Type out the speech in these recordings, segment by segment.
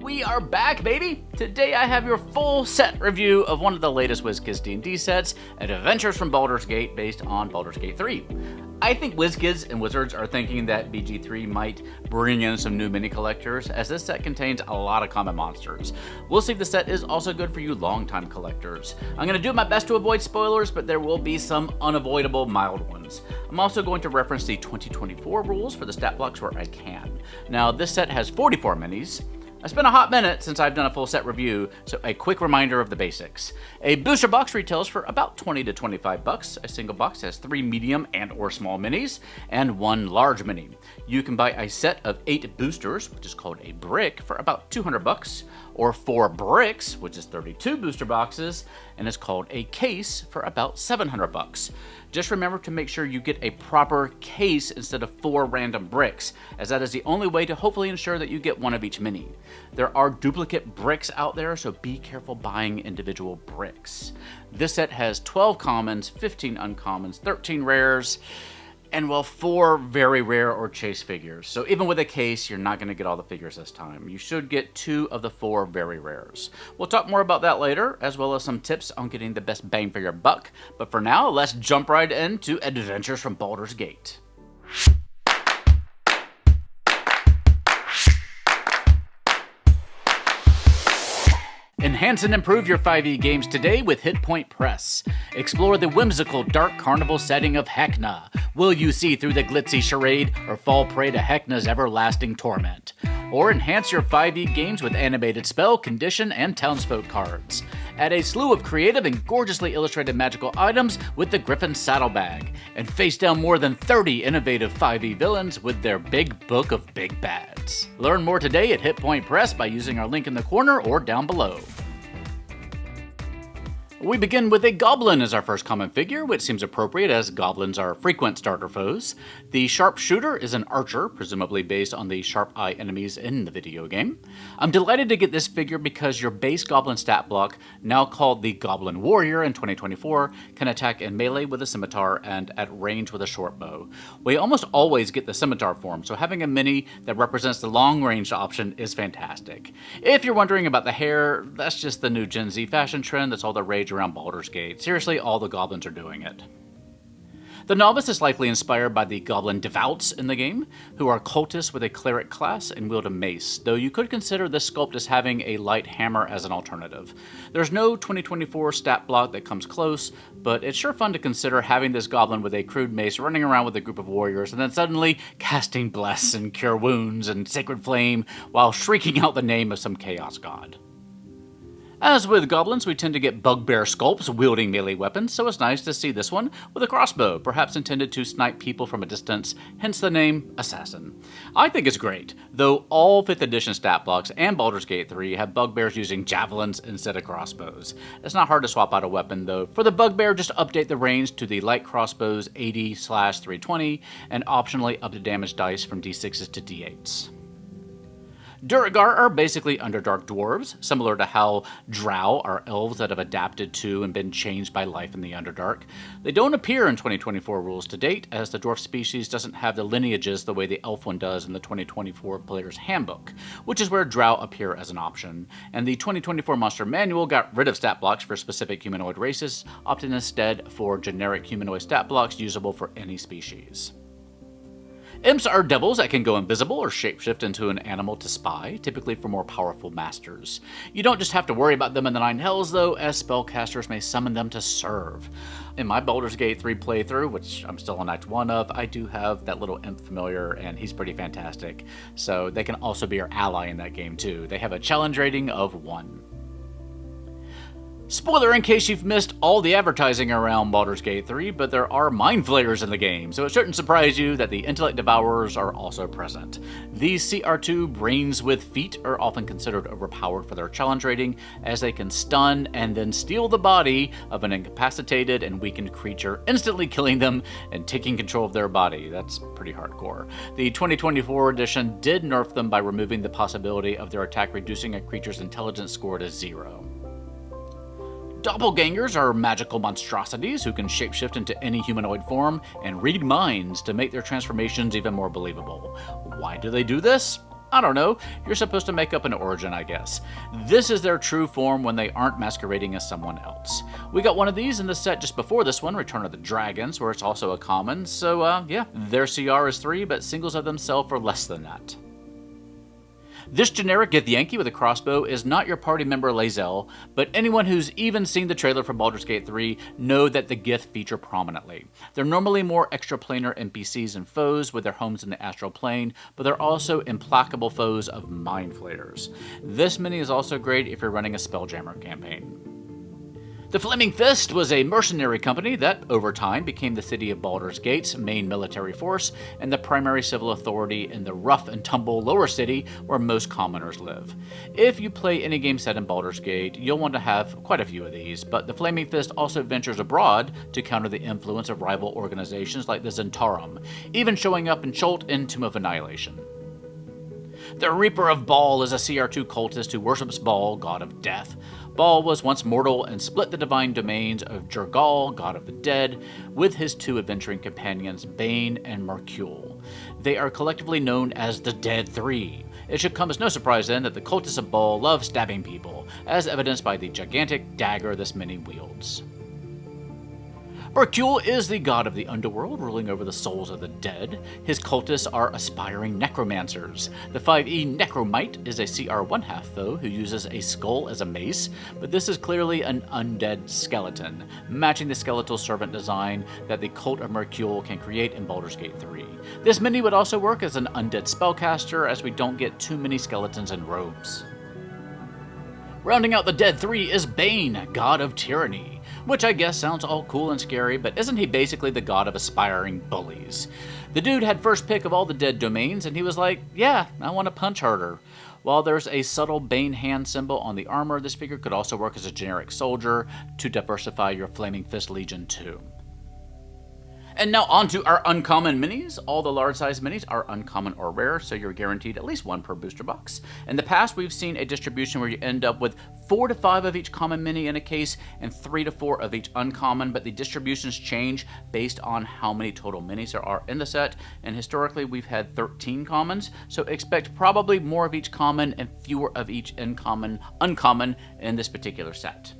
We are back, baby! Today I have your full set review of one of the latest WizKids D&D sets, Adventures from Baldur's Gate, based on Baldur's Gate 3. I think WizKids and Wizards are thinking that BG3 might bring in some new mini-collectors, as this set contains a lot of common monsters. We'll see if the set is also good for you long-time collectors. I'm going to do my best to avoid spoilers, but there will be some unavoidable mild ones. I'm also going to reference the 2024 rules for the stat blocks where I can. Now, this set has 44 minis. It's been a hot minute since I've done a full set review, so a quick reminder of the basics. A booster box retails for about $20 to $25. A single box has 3 medium and or small minis, and 1 large mini. You can buy a set of 8 boosters, which is called a brick, for about $200, or 4 bricks, which is 32 booster boxes, and it's called a case for about $700. Just remember to make sure you get a proper case instead of 4 random bricks, as that is the only way to hopefully ensure that you get one of each mini. There are duplicate bricks out there, so be careful buying individual bricks. This set has 12 commons, 15 uncommons, 13 rares, and well, 4 very rare or chase figures. So even with a case, you're not going to get all the figures this time. You should get 2 of the 4 very rares. We'll talk more about that later, as well as some tips on getting the best bang for your buck. But for now, let's jump right into Adventures from Baldur's Gate. Enhance and improve your 5e games today with Hit Point Press. Explore the whimsical dark carnival setting of Hecna. Will you see through the glitzy charade or fall prey to Hecna's everlasting torment? Or enhance your 5e games with animated spell, condition, and townsfolk cards. Add a slew of creative and gorgeously illustrated magical items with the Griffin Saddlebag. And face down more than 30 innovative 5e villains with their big book of big bads. Learn more today at Hit Point Press by using our link in the corner or down below. We begin with a goblin as our first common figure, which seems appropriate as goblins are frequent starter foes. The Sharpshooter is an archer, presumably based on the sharp eye enemies in the video game. I'm delighted to get this figure because your base goblin stat block, now called the Goblin Warrior in 2024, can attack in melee with a scimitar and at range with a short bow. We almost always get the scimitar form, so having a mini that represents the long range option is fantastic. If you're wondering about the hair, that's just the new Gen Z fashion trend that's all the rage around Baldur's Gate. Seriously, all the goblins are doing it. The Novice is likely inspired by the Goblin Devouts in the game, who are cultists with a cleric class and wield a mace, though you could consider this sculpt as having a light hammer as an alternative. There's no 2024 stat block that comes close, but it's sure fun to consider having this goblin with a crude mace running around with a group of warriors and then suddenly casting Bless and Cure Wounds and Sacred Flame while shrieking out the name of some chaos god. As with goblins, we tend to get bugbear sculpts wielding melee weapons, so it's nice to see this one with a crossbow, perhaps intended to snipe people from a distance, hence the name Assassin. I think it's great, though all 5th edition stat blocks and Baldur's Gate 3 have bugbears using javelins instead of crossbows. It's not hard to swap out a weapon, though. For the bugbear, just update the range to the light crossbows 80/320, and optionally up the damage dice from d6s to d8s. Duergar are basically Underdark dwarves, similar to how Drow are elves that have adapted to and been changed by life in the Underdark. They don't appear in 2024 rules to date, as the dwarf species doesn't have the lineages the way the elf one does in the 2024 Player's Handbook, which is where Drow appear as an option. And the 2024 Monster Manual got rid of stat blocks for specific humanoid races, opting instead for generic humanoid stat blocks usable for any species. Imps are devils that can go invisible or shapeshift into an animal to spy, typically for more powerful masters. You don't just have to worry about them in the Nine Hells, though, as spellcasters may summon them to serve. In my Baldur's Gate 3 playthrough, which I'm still on Act 1 of, I do have that little imp familiar, and he's pretty fantastic. So they can also be your ally in that game, too. They have a challenge rating of 1. Spoiler in case you've missed all the advertising around Baldur's Gate 3, but there are Mind Flayers in the game, so it shouldn't surprise you that the Intellect Devourers are also present. These CR2 brains with feet are often considered overpowered for their challenge rating, as they can stun and then steal the body of an incapacitated and weakened creature, instantly killing them and taking control of their body. That's pretty hardcore. The 2024 edition did nerf them by removing the possibility of their attack reducing a creature's intelligence score to 0. Doppelgangers are magical monstrosities who can shapeshift into any humanoid form and read minds to make their transformations even more believable. Why do they do this? I don't know, you're supposed to make up an origin, I guess. This is their true form when they aren't masquerading as someone else. We got one of these in the set just before this one, Return of the Dragons, where it's also a common, so yeah, their CR is 3, but singles of them sell for less than that. This generic Githyanki with a crossbow is not your party member Lae'zel, but anyone who's even seen the trailer for Baldur's Gate 3 know that the Gith feature prominently. They're normally more extraplanar NPCs and foes with their homes in the astral plane, but they're also implacable foes of mind flayers. This mini is also great if you're running a Spelljammer campaign. The Flaming Fist was a mercenary company that, over time, became the city of Baldur's Gate's main military force and the primary civil authority in the rough and tumble lower city where most commoners live. If you play any game set in Baldur's Gate, you'll want to have quite a few of these, but the Flaming Fist also ventures abroad to counter the influence of rival organizations like the Zentarum, even showing up in Chult in Tomb of Annihilation. The Reaper of Bhaal is a CR2 cultist who worships Bhaal, god of death. Bhaal was once mortal and split the divine domains of Duergar, god of the dead, with his 2 adventuring companions Bane and Myrkul. They are collectively known as the Dead Three. It should come as no surprise then that the cultists of Bhaal love stabbing people, as evidenced by the gigantic dagger this mini wields. Myrkul is the god of the underworld, ruling over the souls of the dead. His cultists are aspiring necromancers. The 5e Necromite is a CR 1/2 foe who uses a skull as a mace, but this is clearly an undead skeleton, matching the skeletal servant design that the cult of Myrkul can create in Baldur's Gate 3. This mini would also work as an undead spellcaster, as we don't get too many skeletons in robes. Rounding out the Dead Three is Bane, god of tyranny, which I guess sounds all cool and scary, but isn't he basically the god of aspiring bullies? The dude had first pick of all the dead domains, and he was like, yeah, I want to punch harder. While there's a subtle Bane hand symbol on the armor, this figure could also work as a generic soldier to diversify your Flaming Fist Legion too. And now on to our uncommon minis. All the large size minis are uncommon or rare, so you're guaranteed at least 1 per booster box. In the past, we've seen a distribution where you end up with 4 to 5 of each common mini in a case and 3 to 4 of each uncommon, but the distributions change based on how many total minis there are in the set, and historically we've had 13 commons, so expect probably more of each common and fewer of each uncommon in this particular set.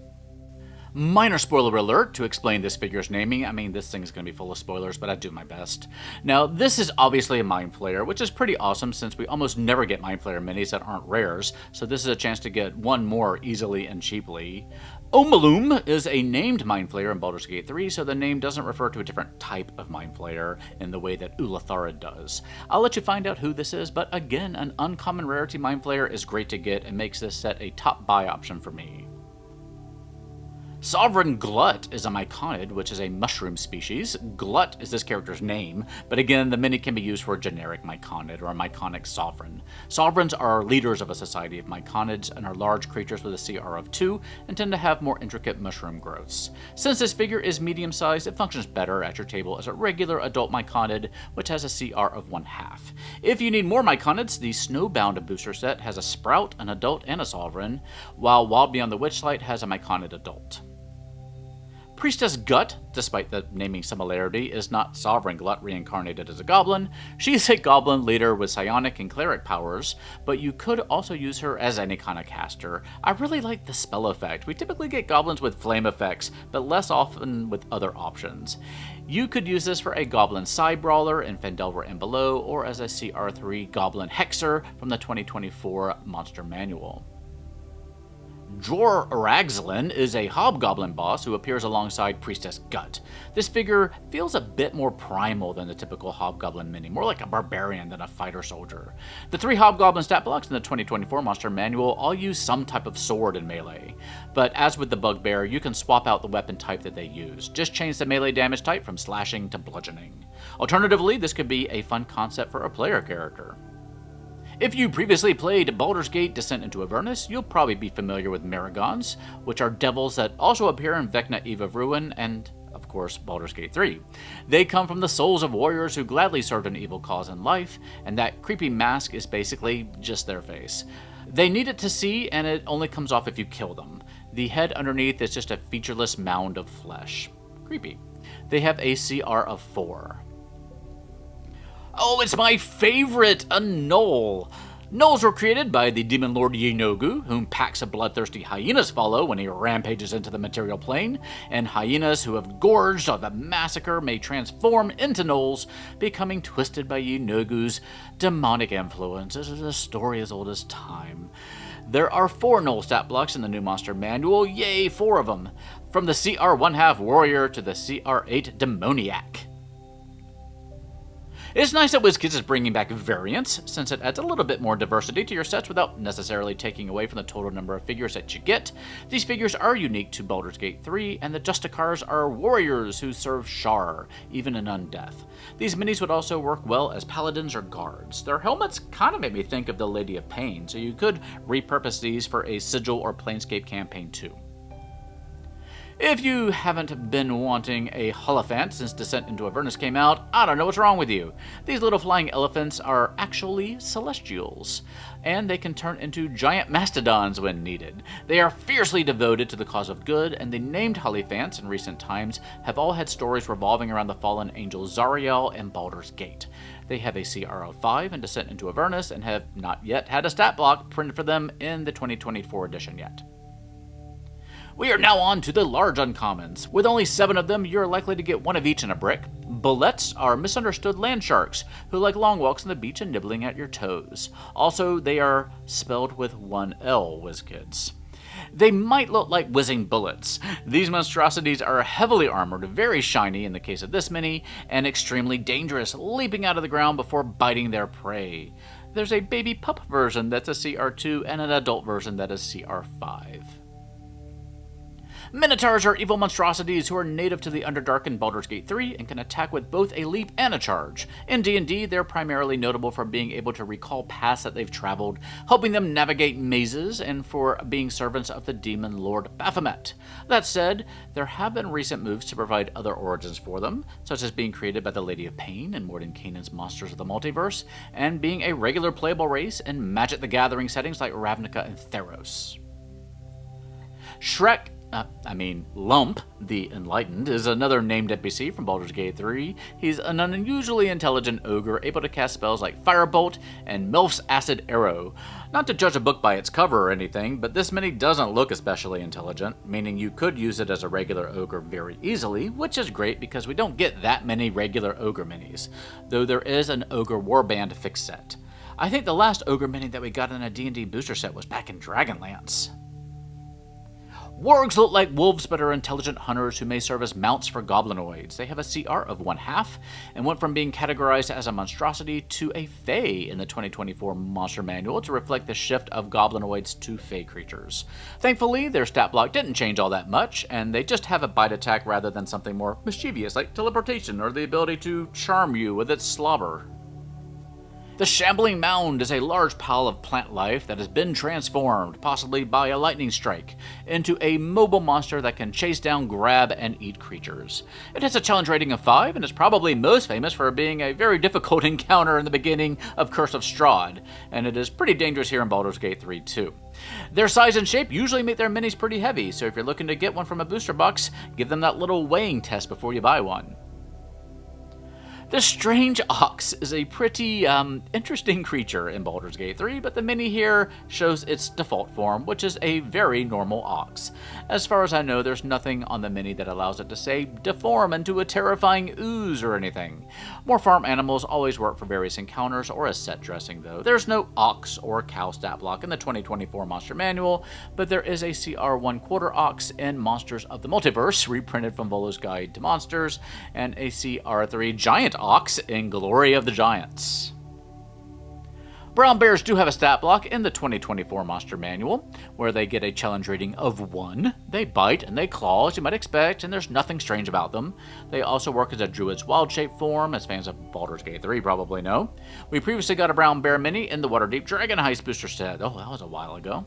Minor spoiler alert to explain this figure's naming. I mean, this thing is going to be full of spoilers, but I do my best. Now, this is obviously a Mind Flayer, which is pretty awesome since we almost never get Mind Flayer minis that aren't rares, so this is a chance to get one more easily and cheaply. Omeluum is a named Mind Flayer in Baldur's Gate 3, so the name doesn't refer to a different type of Mind Flayer in the way that Ulatharid does. I'll let you find out who this is, but again, an uncommon rarity Mind Flayer is great to get and makes this set a top buy option for me. Sovereign Glut is a myconid, which is a mushroom species. Glut is this character's name, but again, the mini can be used for a generic myconid or a myconic sovereign. Sovereigns are leaders of a society of myconids and are large creatures with a CR of 2 and tend to have more intricate mushroom growths. Since this figure is medium-sized, it functions better at your table as a regular adult myconid, which has a CR of 1/2. If you need more myconids, the Snowbound booster set has a Sprout, an adult, and a sovereign, while Wild Beyond the Witchlight has a myconid adult. Priestess Gut, despite the naming similarity, is not Sovereign Glut reincarnated as a goblin. She's a goblin leader with psionic and cleric powers, but you could also use her as any kind of caster. I really like the spell effect. We typically get goblins with flame effects, but less often with other options. You could use this for a goblin side brawler in Phandelver and below, or as a CR3 goblin hexer from the 2024 Monster Manual. Dror Ragzlin is a hobgoblin boss who appears alongside Priestess Gut. This figure feels a bit more primal than the typical hobgoblin mini, more like a barbarian than a fighter soldier. The 3 hobgoblin stat blocks in the 2024 Monster Manual all use some type of sword in melee, but as with the Bugbear, you can swap out the weapon type that they use. Just change the melee damage type from slashing to bludgeoning. Alternatively, this could be a fun concept for a player character. If you previously played Baldur's Gate Descent into Avernus, you'll probably be familiar with Merregons, which are devils that also appear in Vecna Eve of Ruin and, of course, Baldur's Gate 3. They come from the souls of warriors who gladly served an evil cause in life, and that creepy mask is basically just their face. They need it to see, and it only comes off if you kill them. The head underneath is just a featureless mound of flesh. Creepy. They have a CR of 4. Oh, it's my favorite, a Gnoll. Gnolls were created by the demon lord Yenogu, whom packs of bloodthirsty hyenas follow when he rampages into the material plane, and hyenas who have gorged on the massacre may transform into gnolls, becoming twisted by Yenogu's demonic influence. This is a story as old as time. There are 4 Gnoll stat blocks in the new monster manual, yay, 4 of them, from the CR 1/2 Warrior to the CR 8 Demoniac. It's nice that WizKids is bringing back variants, since it adds a little bit more diversity to your sets without necessarily taking away from the total number of figures that you get. These figures are unique to Baldur's Gate 3, and the Justicars are warriors who serve Shar, even in undeath. These minis would also work well as paladins or guards. Their helmets kind of make me think of the Lady of Pain, so you could repurpose these for a Sigil or Planescape campaign too. If you haven't been wanting a Hollyphant since Descent into Avernus came out, I don't know what's wrong with you. These little flying elephants are actually celestials, and they can turn into giant mastodons when needed. They are fiercely devoted to the cause of good, and the named Hollyphants in recent times have all had stories revolving around the fallen angel Zariel and Baldur's Gate. They have a CR 5 in Descent into Avernus and have not yet had a stat block printed for them in the 2024 edition yet. We are now on to the large uncommons. With only 7 of them, you're likely to get 1 of each in a brick. Bulettes are misunderstood land sharks who like long walks on the beach and nibbling at your toes. Also, they are spelled with 1 L, WizKids. They might look like whizzing bullets. These monstrosities are heavily armored, very shiny in the case of this mini, and extremely dangerous, leaping out of the ground before biting their prey. There's a baby pup version that's a CR2 and an adult version that is CR5. Minotaurs are evil monstrosities who are native to the Underdark in Baldur's Gate 3 and can attack with both a leap and a charge. In D&D, they're primarily notable for being able to recall paths that they've traveled, helping them navigate mazes, and for being servants of the demon lord Baphomet. That said, there have been recent moves to provide other origins for them, such as being created by the Lady of Pain in Mordenkainen's Monsters of the Multiverse, and being a regular playable race in Magic the Gathering settings like Ravnica and Theros. Lump, the Enlightened, is another named NPC from Baldur's Gate 3. He's an unusually intelligent ogre, able to cast spells like Firebolt and Milf's Acid Arrow. Not to judge a book by its cover or anything, but this mini doesn't look especially intelligent, meaning you could use it as a regular ogre very easily, which is great because we don't get that many regular ogre minis, though there is an ogre warband fix set. I think the last ogre mini that we got in a D&D booster set was back in Dragonlance. Wargs look like wolves but are intelligent hunters who may serve as mounts for goblinoids. They have a CR of 1/2 and went from being categorized as a monstrosity to a fae in the 2024 Monster Manual to reflect the shift of goblinoids to fae creatures. Thankfully, their stat block didn't change all that much, and they just have a bite attack rather than something more mischievous like teleportation or the ability to charm you with its slobber. The Shambling Mound is a large pile of plant life that has been transformed, possibly by a lightning strike, into a mobile monster that can chase down, grab, and eat creatures. It has a challenge rating of 5 and is probably most famous for being a very difficult encounter in the beginning of Curse of Strahd, and it is pretty dangerous here in Baldur's Gate 3 too. Their size and shape usually make their minis pretty heavy, so if you're looking to get one from a booster box, give them that little weighing test before you buy one. The Strange Ox is a pretty interesting creature in Baldur's Gate 3, but the mini here shows its default form, which is a very normal ox. As far as I know, there's nothing on the mini that allows it to say deform into a terrifying ooze or anything. More farm animals always work for various encounters or as set dressing though. There's no ox or cow stat block in the 2024 Monster Manual, but there is a CR 1/4 ox in Monsters of the Multiverse, reprinted from Volo's Guide to Monsters, and a CR 3 giant ox in Glory of the Giants. Brown bears do have a stat block in the 2024 Monster Manual, where they get a challenge rating of 1. They bite and they claw, as you might expect, and there's nothing strange about them. They also work as a druid's wild-shape form, as fans of Baldur's Gate 3 probably know. We previously got a brown bear mini in the Waterdeep Dragon Heist booster set. Oh, that was a while ago.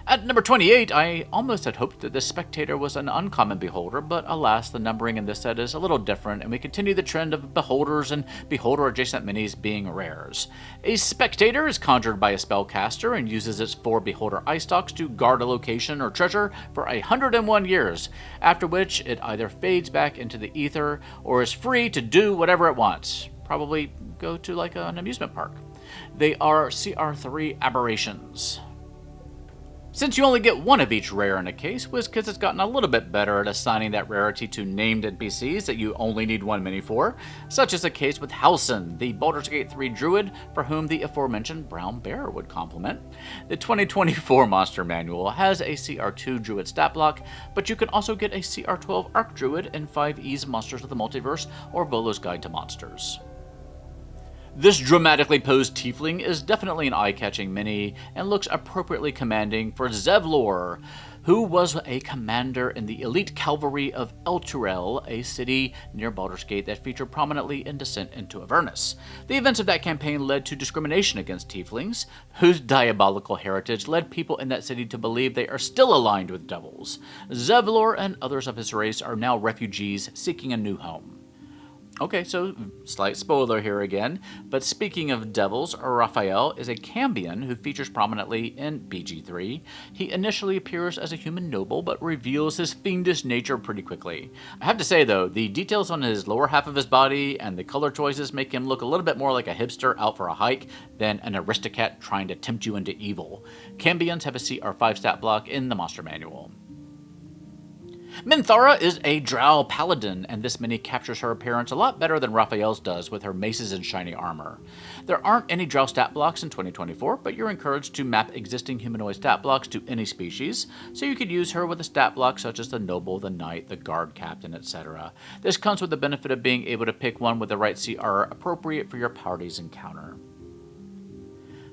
At number 28, I almost had hoped that the Spectator was an uncommon beholder, but alas, the numbering in this set is a little different, and we continue the trend of beholders and beholder-adjacent minis being rares. A Spectator is conjured by a spellcaster and uses its 4 beholder eye stalks to guard a location or treasure for 101 years, after which it either fades back into the ether or is free to do whatever it wants. Probably go to like an amusement park. They are CR3 aberrations. Since you only get one of each rare in a case, WizKids has gotten a little bit better at assigning that rarity to named NPCs that you only need one mini for, such as the case with Halsin, the Baldur's Gate 3 druid for whom the aforementioned brown bear would complement. The 2024 Monster Manual has a CR2 druid stat block, but you can also get a CR12 Arc druid in 5e's Monsters of the Multiverse or Volo's Guide to Monsters. This dramatically posed tiefling is definitely an eye-catching mini and looks appropriately commanding for Zevlor, who was a commander in the elite cavalry of Elturel, a city near Baldur's Gate that featured prominently in Descent into Avernus. The events of that campaign led to discrimination against tieflings, whose diabolical heritage led people in that city to believe they are still aligned with devils. Zevlor and others of his race are now refugees seeking a new home. Okay, so slight spoiler here again, but speaking of devils, Raphael is a Cambion who features prominently in BG3. He initially appears as a human noble, but reveals his fiendish nature pretty quickly. I have to say though, the details on his lower half of his body and the color choices make him look a little bit more like a hipster out for a hike than an aristocrat trying to tempt you into evil. Cambions have a CR5 stat block in the Monster Manual. Minthara is a Drow paladin, and this mini captures her appearance a lot better than Raphael's does with her maces and shiny armor. There aren't any Drow stat blocks in 2024, but you're encouraged to map existing humanoid stat blocks to any species, so you could use her with a stat block such as the Noble, the Knight, the Guard Captain, etc. This comes with the benefit of being able to pick one with the right CR appropriate for your party's encounter.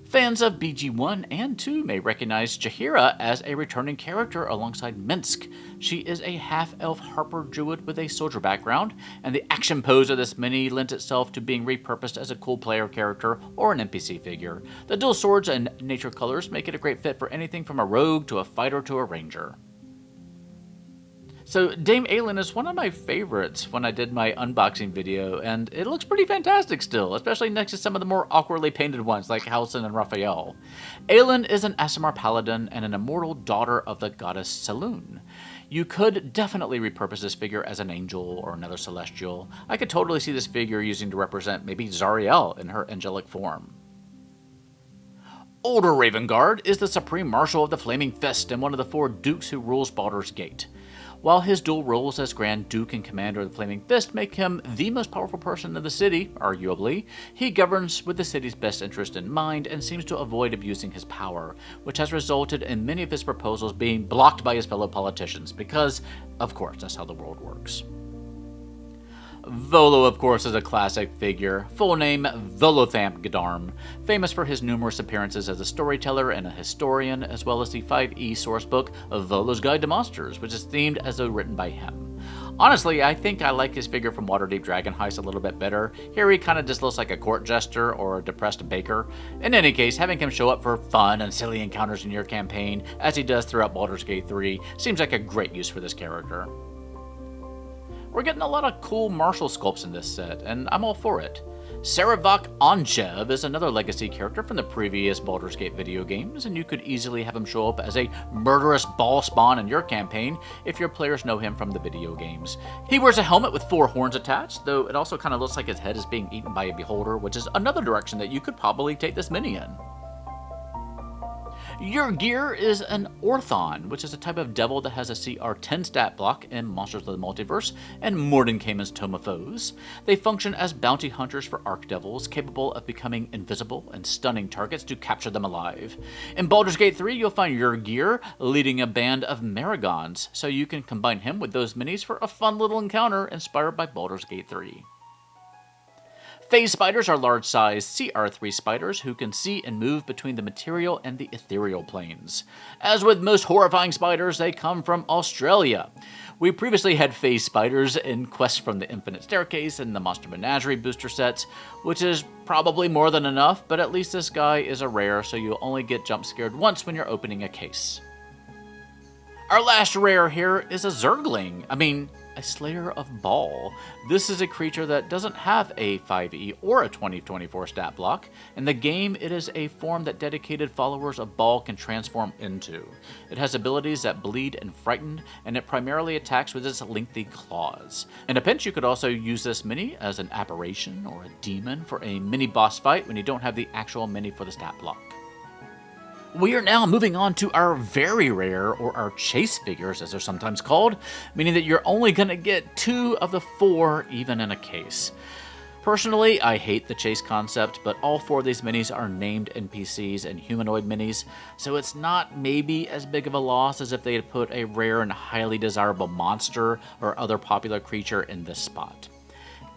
Fans of BG1 and 2 may recognize Jaheira as a returning character alongside Minsk. She is a half-elf harper druid with a soldier background, and the action pose of this mini lends itself to being repurposed as a cool player character or an NPC figure. The dual swords and nature colors make it a great fit for anything from a rogue to a fighter to a ranger. So Dame Aelin is one of my favorites when I did my unboxing video, and it looks pretty fantastic still, especially next to some of the more awkwardly painted ones like Halsin and Raphael. Aelin is an Aasimar paladin and an immortal daughter of the goddess Selûne. You could definitely repurpose this figure as an angel or another celestial. I could totally see this figure using to represent maybe Zariel in her angelic form. Ulder Ravengard is the Supreme Marshal of the Flaming Fist and one of the 4 dukes who rules Baldur's Gate. While his dual roles as Grand Duke and Commander of the Flaming Fist make him the most powerful person in the city, arguably, he governs with the city's best interest in mind and seems to avoid abusing his power, which has resulted in many of his proposals being blocked by his fellow politicians, because, of course, that's how the world works. Volo, of course, is a classic figure, full name Volothamp Gdarm, famous for his numerous appearances as a storyteller and a historian, as well as the 5e sourcebook of Volo's Guide to Monsters, which is themed as though written by him. Honestly, I think I like his figure from Waterdeep Dragon Heist a little bit better. Here he kind of just looks like a court jester or a depressed baker. In any case, having him show up for fun and silly encounters in your campaign, as he does throughout Baldur's Gate 3, seems like a great use for this character. We're getting a lot of cool martial sculpts in this set, and I'm all for it. Sarevok Anchev is another legacy character from the previous Baldur's Gate video games, and you could easily have him show up as a murderous ball spawn in your campaign if your players know him from the video games. He wears a helmet with 4 horns attached, though it also kind of looks like his head is being eaten by a beholder, which is another direction that you could probably take this mini in. Yurgir is an Orthon, which is a type of devil that has a CR10 stat block in Monsters of the Multiverse and Mordenkainen's Tome of Foes. They function as bounty hunters for archdevils, capable of becoming invisible and stunning targets to capture them alive. In Baldur's Gate 3, you'll find Yurgir leading a band of Merregons, so you can combine him with those minis for a fun little encounter inspired by Baldur's Gate 3. Phase spiders are large-sized CR3 spiders who can see and move between the material and the ethereal planes. As with most horrifying spiders, they come from Australia. We previously had phase spiders in Quest from the Infinite Staircase and the Monster Menagerie booster sets, which is probably more than enough, but at least this guy is a rare, so you'll only get jump scared once when you're opening a case. Our last rare here is a Zergling. a Slayer of Bhaal. This is a creature that doesn't have a 5e or a 2024 stat block. In the game, it is a form that dedicated followers of Bhaal can transform into. It has abilities that bleed and frighten, and it primarily attacks with its lengthy claws. In a pinch, you could also use this mini as an apparition or a demon for a mini boss fight when you don't have the actual mini for the stat block. We are now moving on to our very rare, or our chase figures as they're sometimes called, meaning that you're only going to get 2 of the 4 even in a case. Personally, I hate the chase concept, but all 4 of these minis are named NPCs and humanoid minis, so it's not maybe as big of a loss as if they had put a rare and highly desirable monster or other popular creature in this spot.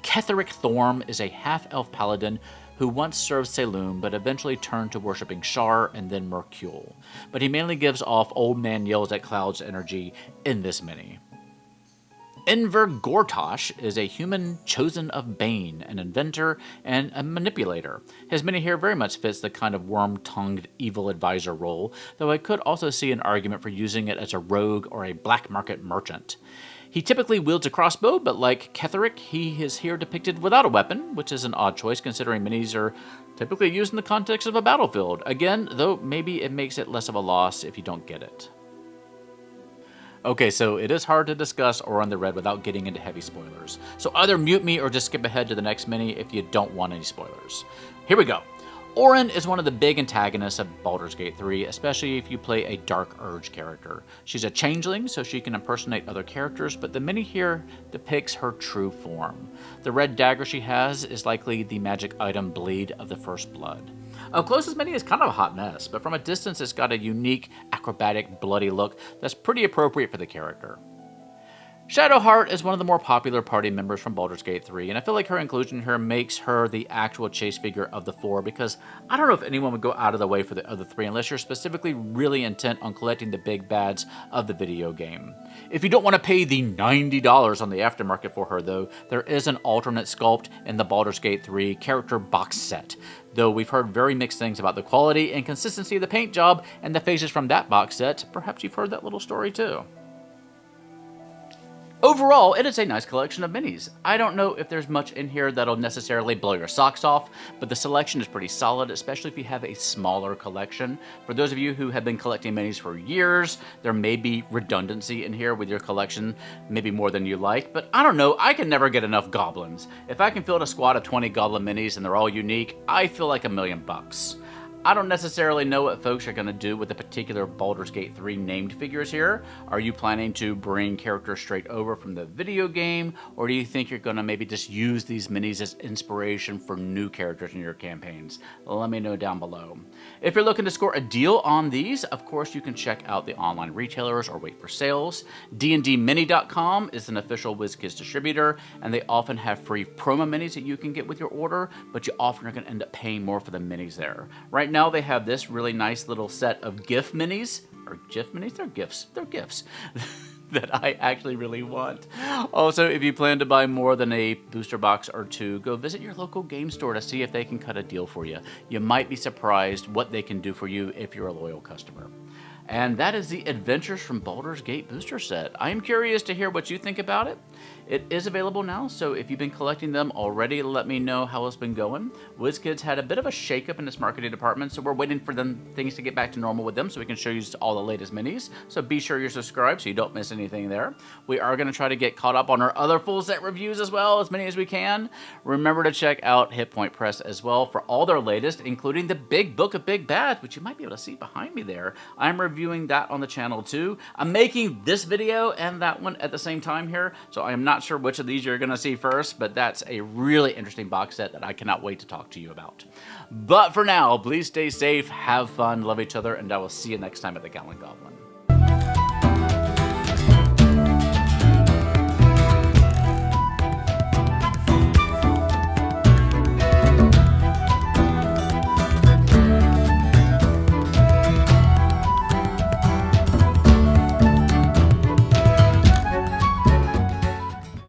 Ketheric Thorm is a half-elf paladin who once served Selûne, but eventually turned to worshipping Shar and then Myrkul. But he mainly gives off old man yells at clouds energy in this mini. Enver Gortash is a human chosen of Bane, an inventor and a manipulator. His mini here very much fits the kind of worm-tongued evil advisor role, though I could also see an argument for using it as a rogue or a black market merchant. He typically wields a crossbow, but like Ketheric, he is here depicted without a weapon, which is an odd choice considering minis are typically used in the context of a battlefield. Again, though maybe it makes it less of a loss if you don't get it. Okay, so it is hard to discuss Orin the Red without getting into heavy spoilers. So either mute me or just skip ahead to the next mini if you don't want any spoilers. Here we go. Orin is one of the big antagonists of Baldur's Gate 3, especially if you play a Dark Urge character. She's a changeling, so she can impersonate other characters, but the mini here depicts her true form. The red dagger she has is likely the magic item Bleed of the First Blood. Up close, this mini is kind of a hot mess, but from a distance it's got a unique, acrobatic, bloody look that's pretty appropriate for the character. Shadowheart is one of the more popular party members from Baldur's Gate 3, and I feel like her inclusion here makes her the actual chase figure of the 4, because I don't know if anyone would go out of the way for the other 3 unless you're specifically really intent on collecting the big bads of the video game. If you don't want to pay the $90 on the aftermarket for her though, there is an alternate sculpt in the Baldur's Gate 3 character box set. Though we've heard very mixed things about the quality and consistency of the paint job and the faces from that box set, perhaps you've heard that little story too. Overall, it is a nice collection of minis. I don't know if there's much in here that'll necessarily blow your socks off, but the selection is pretty solid, especially if you have a smaller collection. For those of you who have been collecting minis for years, there may be redundancy in here with your collection, maybe more than you like, but I don't know, I can never get enough goblins. If I can field a squad of 20 goblin minis and they're all unique, I feel like $1,000,000. I don't necessarily know what folks are going to do with the particular Baldur's Gate 3 named figures here. Are you planning to bring characters straight over from the video game, or do you think you're going to maybe just use these minis as inspiration for new characters in your campaigns? Let me know down below. If you're looking to score a deal on these, of course you can check out the online retailers or wait for sales. dndmini.com is an official WizKids distributor, and they often have free promo minis that you can get with your order, but you often are going to end up paying more for the minis there. Right now they have this really nice little set of GIF minis, or GIF minis? They're GIFs. They're GIFs. That I actually really want. Also, if you plan to buy more than a booster box or 2, go visit your local game store to see if they can cut a deal for you. You might be surprised what they can do for you if you're a loyal customer. And that is the Adventures from Baldur's Gate booster set. I am curious to hear what you think about it. It is available now, so if you've been collecting them already, let me know how it's been going. WizKids had a bit of a shakeup in its marketing department, so we're waiting for things to get back to normal with them so we can show you all the latest minis. So be sure you're subscribed so you don't miss anything there. We are going to try to get caught up on our other full set reviews as well, as many as we can. Remember to check out Hit Point Press as well for all their latest, including the Big Book of Big Bads, which you might be able to see behind me there. I'm reviewing that on the channel too. I'm making this video and that one at the same time here, so I am not sure which of these you're going to see first, but that's a really interesting box set that I cannot wait to talk to you about. But for now, please stay safe, have fun, love each other, and I will see you next time at the Goblin.